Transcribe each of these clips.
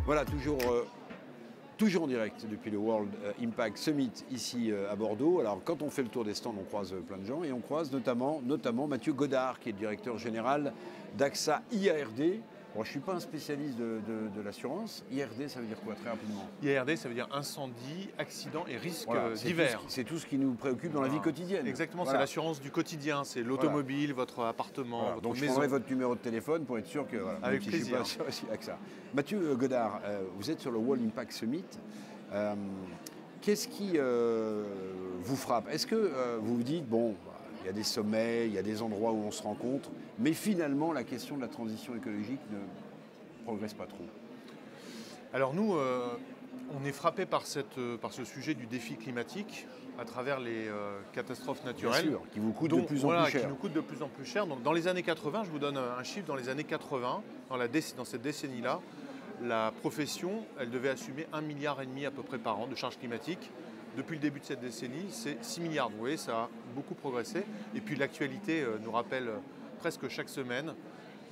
Voilà, toujours en direct depuis le World Impact Summit ici à Bordeaux. Alors quand on fait le tour des stands, on croise plein de gens et on croise notamment Mathieu Godard qui est le directeur général d'AXA IARD. Bon, je ne suis pas un spécialiste de l'assurance. IARD, ça veut dire quoi très rapidement? IARD, ça veut dire incendie, accident et risques divers. C'est tout ce qui nous préoccupe dans la vie quotidienne. Exactement, c'est l'assurance du quotidien. C'est l'automobile, votre appartement, votre Donc maison. je prendrai votre numéro de téléphone pour être sûr que... Avec plaisir. Je suis pas sûr aussi avec ça. Mathieu Godard, vous êtes sur le World Impact Summit. Qu'est-ce qui vous frappe? Est-ce que vous vous dites, bon, il y a des sommets, il y a des endroits où on se rencontre, mais finalement la question de la transition écologique ne progresse pas trop? Alors nous, on est frappé par ce sujet du défi climatique à travers les catastrophes naturelles. Bien sûr, qui vous coûtent de plus en plus cher. Qui nous coûtent de plus en plus cher. Donc, dans les années 80, je vous donne un chiffre, dans les années 80, dans cette décennie-là, la profession, elle devait assumer 1,5 milliard à peu près par an de charges climatiques. Depuis le début de cette décennie, c'est 6 milliards. Vous voyez, ça a beaucoup progressé. Et puis l'actualité nous rappelle presque chaque semaine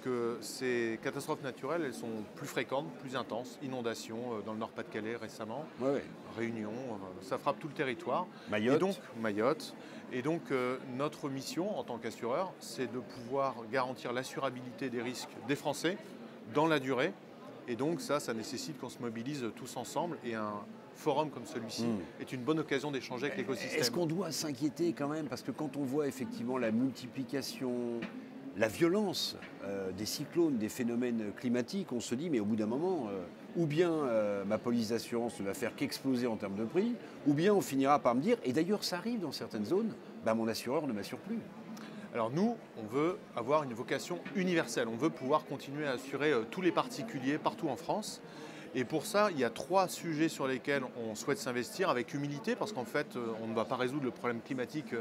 que ces catastrophes naturelles, elles sont plus fréquentes, plus intenses. Inondations dans le Nord-Pas-de-Calais récemment, Réunion, ça frappe tout le territoire. Mayotte. Et donc notre mission en tant qu'assureur, c'est de pouvoir garantir l'assurabilité des risques des Français dans la durée. Et donc ça nécessite qu'on se mobilise tous ensemble. Et un forum comme celui-ci est une bonne occasion d'échanger avec l'écosystème. Est-ce qu'on doit s'inquiéter quand même? Parce que quand on voit effectivement la multiplication, la violence des cyclones, des phénomènes climatiques, on se dit, mais au bout d'un moment, ou bien ma police d'assurance ne va faire qu'exploser en termes de prix, ou bien on finira par me dire, et d'ailleurs ça arrive dans certaines zones, mon assureur ne m'assure plus. Alors nous, on veut avoir une vocation universelle. On veut pouvoir continuer à assurer tous les particuliers partout en France. Et pour ça, il y a 3 sujets sur lesquels on souhaite s'investir avec humilité, parce qu'en fait, on ne va pas résoudre le problème climatique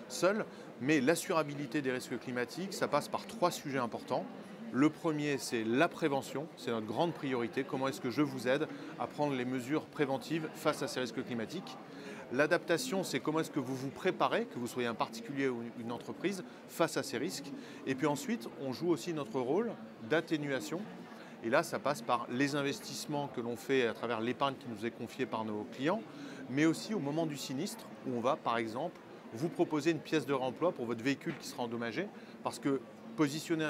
seul, mais l'assurabilité des risques climatiques, ça passe par 3 sujets importants. Le premier, c'est la prévention, c'est notre grande priorité. Comment est-ce que je vous aide à prendre les mesures préventives face à ces risques climatiques? L'adaptation, c'est comment est-ce que vous vous préparez, que vous soyez un particulier ou une entreprise, face à ces risques. Et puis ensuite, on joue aussi notre rôle d'atténuation. Et là, ça passe par les investissements que l'on fait à travers l'épargne qui nous est confiée par nos clients, mais aussi au moment du sinistre, où on va, par exemple, vous proposer une pièce de réemploi pour votre véhicule qui sera endommagé, parce que positionner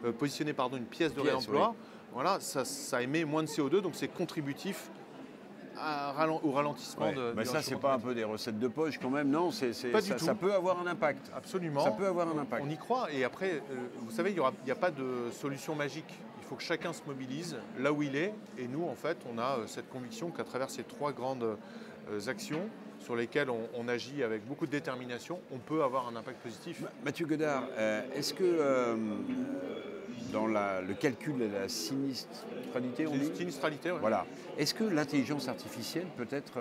une pièce de réemploi, voilà, ça émet moins de CO2, donc c'est contributif au ralentissement de ça, c'est pas un peu des recettes de poche quand même, non? Ça peut avoir un impact. Absolument. Ça peut avoir un impact. On y croit. Et après, vous savez, il n'y a pas de solution magique. Il faut que chacun se mobilise là où il est. Et nous, en fait, on a cette conviction qu'à travers ces 3 grandes actions sur lesquelles on agit avec beaucoup de détermination, on peut avoir un impact positif. Mathieu Godard, est-ce que dans le calcul de la sinistralité, Sinistralité, oui. Voilà. Est-ce que l'intelligence artificielle peut être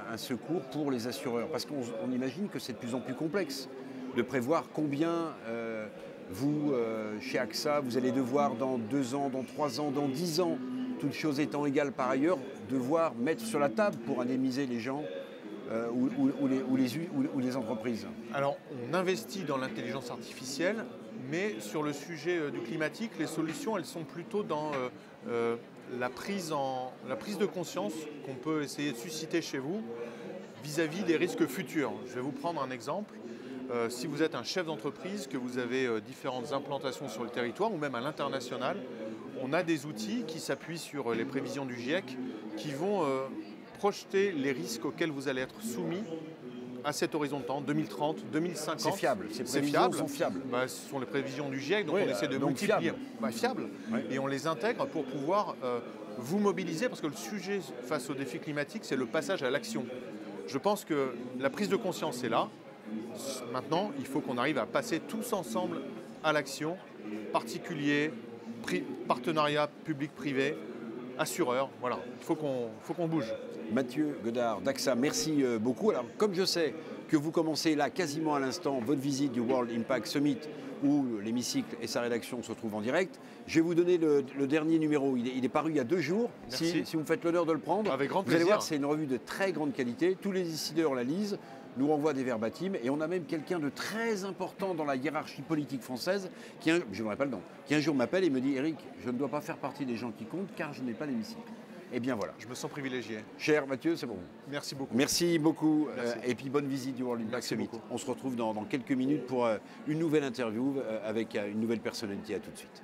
un secours pour les assureurs? Parce qu'on imagine que c'est de plus en plus complexe de prévoir combien vous, chez AXA, vous allez devoir dans 2 ans, dans 3 ans, dans 10 ans, toutes choses étant égales par ailleurs, devoir mettre sur la table pour indemniser les gens ou les entreprises. Alors, on investit dans l'intelligence artificielle, mais sur le sujet du climatique, les solutions, elles sont plutôt dans la prise de conscience qu'on peut essayer de susciter chez vous vis-à-vis des risques futurs. Je vais vous prendre un exemple. Si vous êtes un chef d'entreprise, que vous avez différentes implantations sur le territoire ou même à l'international, on a des outils qui s'appuient sur les prévisions du GIEC qui vont projeter les risques auxquels vous allez être soumis à cet horizon de temps, 2030, 2050. C'est fiable, ces prévisions sont fiables. Ce sont les prévisions du GIEC, donc on essaie de multiplier. Fiables. Et on les intègre pour pouvoir vous mobiliser, parce que le sujet face au défi climatique, c'est le passage à l'action. Je pense que la prise de conscience est là. Maintenant, il faut qu'on arrive à passer tous ensemble à l'action, particuliers, partenariat public-privé, assureurs, voilà, il faut qu'on bouge. Mathieu Godard d'AXA, merci beaucoup. Alors, comme je sais que vous commencez là, quasiment à l'instant, votre visite du World Impact Summit, où l'hémicycle et sa rédaction se trouvent en direct, je vais vous donner le dernier numéro. Il est paru il y a 2 jours. Si vous me faites l'honneur de le prendre, avec grand vous allez plaisir. voir, c'est une revue de très grande qualité. Tous les décideurs la lisent. nous renvoie des verbatims et on a même quelqu'un de très important dans la hiérarchie politique française qui, je n'aurai pas le nom, qui un jour m'appelle et me dit « Eric, je ne dois pas faire partie des gens qui comptent car je n'ai pas l'hémicycle ». Eh bien voilà. Je me sens privilégié. Cher Mathieu, c'est bon. Merci beaucoup. Merci beaucoup. Merci. Et puis bonne visite du World Impact Summit. Beaucoup. On se retrouve dans quelques minutes pour une nouvelle interview avec une nouvelle personnalité. À tout de suite.